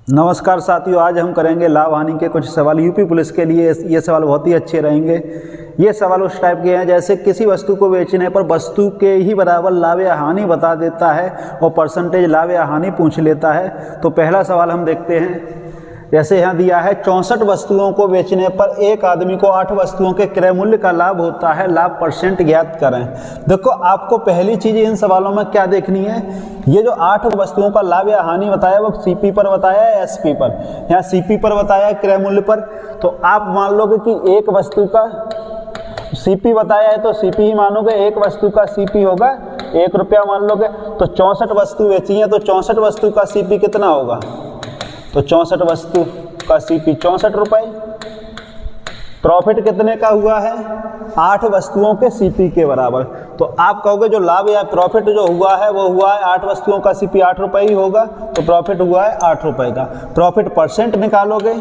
नमस्कार साथियों, आज हम करेंगे लाभ हानि के कुछ सवाल यूपी पुलिस के लिए। ये सवाल बहुत ही अच्छे रहेंगे। ये सवाल उस टाइप के हैं जैसे किसी वस्तु को बेचने पर वस्तु के ही बराबर लाभ या हानि बता देता है और परसेंटेज लाभ या हानि पूछ लेता है। तो पहला सवाल हम देखते हैं। जैसे यहाँ दिया है 64 वस्तुओं को बेचने पर एक आदमी को 8 वस्तुओं के क्रय मूल्य का लाभ होता है, लाभ परसेंट ज्ञात करें। देखो, आपको पहली चीज़ इन सवालों में क्या देखनी है, ये जो 8 वस्तुओं का लाभ या हानि बताया वो सीपी पर बताया है एसपी पर। यहाँ सीपी पर बताया है क्रय मूल्य पर, तो आप मान लोगे कि एक वस्तु का सीपी बताया है तो सीपी ही मानोगे। एक वस्तु का सीपी होगा 1 रुपया मान लोगे। तो 64 वस्तु बेची है तो 64 वस्तु का सीपी कितना होगा, तो 64 वस्तु का सीपी 64 रुपए। प्रॉफिट कितने का हुआ है, 8 वस्तुओं के सीपी के बराबर। तो आप कहोगे जो लाभ या प्रॉफिट जो हुआ है वो हुआ है 8 वस्तुओं का सीपी 8 रुपए ही होगा, तो प्रॉफिट हुआ है 8 रुपए का। प्रॉफिट परसेंट निकालोगे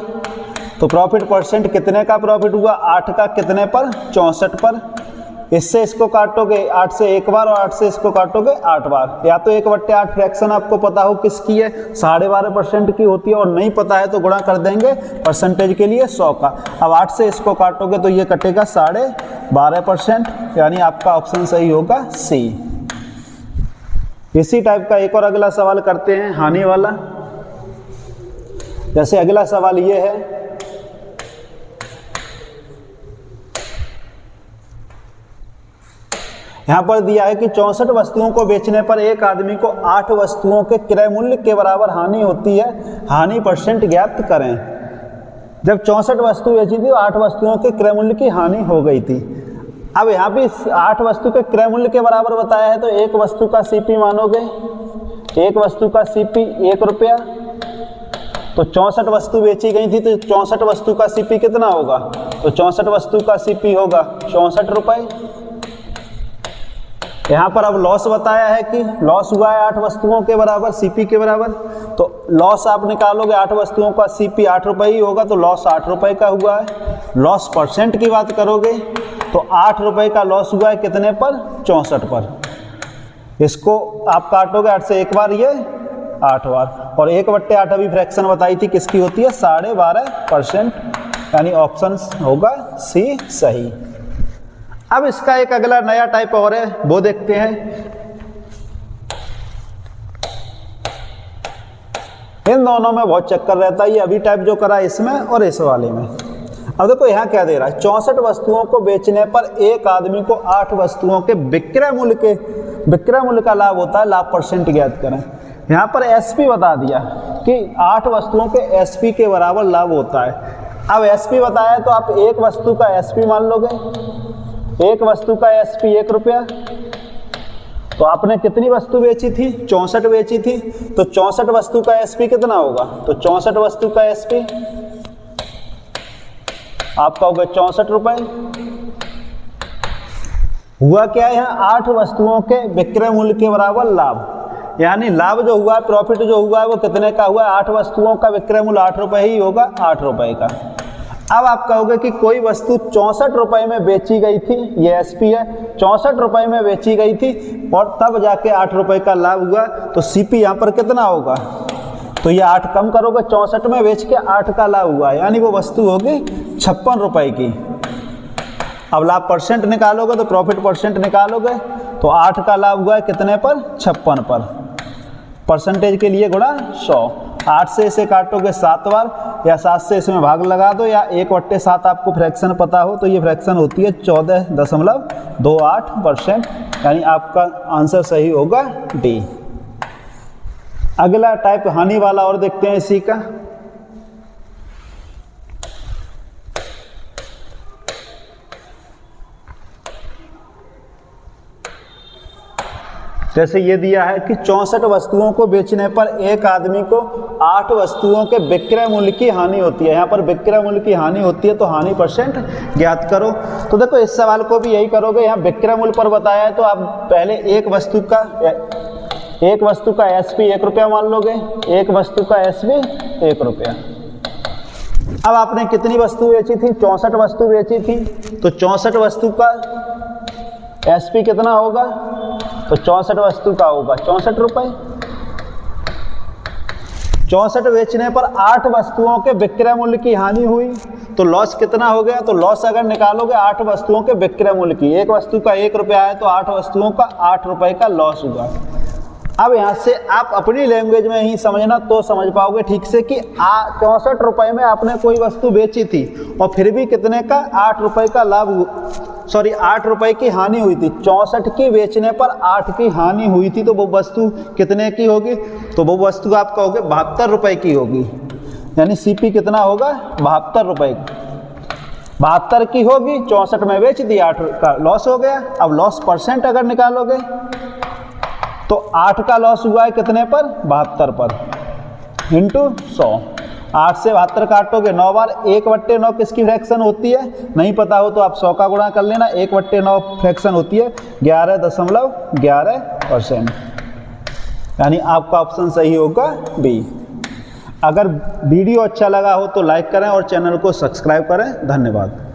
तो प्रॉफिट परसेंट कितने का प्रॉफिट हुआ, 8 का कितने पर, 64 पर। इससे इसको काटोगे 8 से एक बार और 8 से इसको काटोगे 8 बार। या तो 1/8 फ्रैक्शन आपको पता हो किसकी है, 12.5% की होती है, और नहीं पता है तो गुणा कर देंगे परसेंटेज के लिए 100 का। अब 8 से इसको काटोगे तो ये कटेगा 12.5%, यानी आपका ऑप्शन सही होगा सी। इसी टाइप का एक और अगला सवाल करते हैं हानि वाला। जैसे अगला सवाल ये है, यहाँ पर दिया है कि 64 वस्तुओं को बेचने पर एक आदमी को 8 वस्तुओं के क्रय मूल्य के बराबर हानि होती है, हानि परसेंट ज्ञात करें। जब 64 वस्तु बेची थी तो 8 वस्तुओं के क्रय मूल्य की हानि हो गई थी। अब यहाँ भी 8 वस्तु के क्रय मूल्य के बराबर बताया है तो एक वस्तु का सीपी मानोगे, एक वस्तु का सीपी 1 रुपया। तो 64 वस्तु बेची गई थी तो 64 वस्तु का सीपी कितना होगा, तो 64 वस्तु का सीपी होगा 64 रुपए। यहाँ पर अब लॉस बताया है कि लॉस हुआ है 8 वस्तुओं के बराबर सीपी के बराबर। तो लॉस आप निकालोगे 8 वस्तुओं का सीपी 8 रुपए ही होगा, तो लॉस 8 रुपए का हुआ है। लॉस परसेंट की बात करोगे तो 8 रुपए का लॉस हुआ है कितने पर, 64 पर। इसको आप काटोगे 8 से एक बार, ये 8 बार, और 1/8 अभी फ्रैक्शन बताई थी किसकी होती है, 12.5%, यानी ऑप्शन होगा सी सही। अब इसका एक अगला नया टाइप और है, वो देखते हैं। इन दोनों में बहुत चक्कर रहता है, ये अभी टाइप जो करा इसमें और इस वाले में। अब देखो यहाँ क्या दे रहा है, 64 वस्तुओं को बेचने पर एक आदमी को 8 वस्तुओं के विक्रय मूल्य का लाभ होता है, लाभ परसेंट ज्ञात करें। यहाँ पर एसपी बता दिया कि 8 वस्तुओं के एसपी के बराबर लाभ होता है। अब एसपी बताया है तो आप एक वस्तु का एसपी मान लोगे। एक वस्तु का एसपी 1 रुपया। तो आपने कितनी वस्तु बेची थी, 64 बेची थी, तो 64 वस्तु का एसपी कितना होगा, तो 64 वस्तु का एसपी आपका होगा 64 रुपए। हुआ क्या है, यहाँ 8 वस्तुओं के विक्रय मूल्य के बराबर लाभ, यानी लाभ जो हुआ है, प्रॉफिट जो हुआ है वो कितने का हुआ है, 8 वस्तुओं का विक्रय मूल्य 8 रुपए ही होगा, 8 रुपए का। अब आप कहोगे कि कोई वस्तु 64 रुपए में बेची गई थी, ये एसपी है, 64 रुपए में बेची गई थी और तब जाके 8 रुपए का लाभ हुआ, तो सीपी यहाँ पर कितना होगा, तो ये 8 कम करोगे, 64 में बेच के 8 का लाभ हुआ, यानी वो वस्तु होगी 56 रुपए की। अब लाभ परसेंट निकालोगे तो प्रॉफिट परसेंट निकालोगे तो 8 का लाभ हुआ है कितने पर, 56 पर। परसेंटेज के लिए गुणा 100। 8 से इसे काटोगे 7 बार, या 7 से इसमें भाग लगा दो, या 1/7 आपको फ्रैक्शन पता हो तो ये फ्रैक्शन होती है 14.28%, यानी आपका आंसर सही होगा डी। अगला टाइप हानि वाला और देखते हैं इसी का। जैसे ये दिया है कि 64 वस्तुओं को बेचने पर एक आदमी को 8 वस्तुओं के विक्रय मूल्य की हानि होती है। यहाँ पर विक्रय मूल्य की हानि होती है तो हानि परसेंट ज्ञात करो। तो देखो इस सवाल को भी यही करोगे, यहाँ विक्रय मूल्य पर बताया है तो आप पहले एक वस्तु का एसपी 1 रुपया मान लोगे, एक वस्तु का एसपी 1 रुपया। अब आपने कितनी वस्तु बेची थी, 64 वस्तु बेची थी, तो 64 वस्तु का एसपी कितना होगा, तो 64 वस्तु का होगा 64 रुपए। 64 बेचने पर 8 वस्तुओं के विक्रय मूल्य की हानि हुई, तो लॉस कितना हो गया? तो लॉस अगर निकालोगे 8 वस्तुओं के विक्रय मूल्य की, एक वस्तु का 1 रुपया है तो 8 वस्तुओं का 8 रुपए का लॉस हुआ। अब यहाँ से आप अपनी लैंग्वेज में ही समझना तो समझ पाओगे ठीक से कि 64 रुपए में आपने कोई वस्तु बेची थी और फिर भी कितने का? 8 रुपए का लाभ, 8 रुपए की हानि हुई थी। 64 की बेचने पर 8 की हानि हुई थी, तो वो वस्तु कितने की होगी? तो वो वस्तु आप कहोगे 72 रुपए की होगी, यानी सीपी कितना होगा? 72 रुपए। 72 की होगी, 64 में बेच दी, 8 का लॉस हो गया। अब लॉस परसेंट अगर निकालोगे तो 8 का लॉस हुआ है कितने पर? 72 पर, इंटू 100। 8 से 72 काटोगे 9 बार, 1/9 किसकी फ्रैक्शन होती है? नहीं पता हो तो आप 100 का गुणा कर लेना। 1/9 फ्रैक्शन होती है 11.11%, यानी आपका ऑप्शन सही होगा बी। अगर वीडियो अच्छा लगा हो तो लाइक करें और चैनल को सब्सक्राइब करें। धन्यवाद।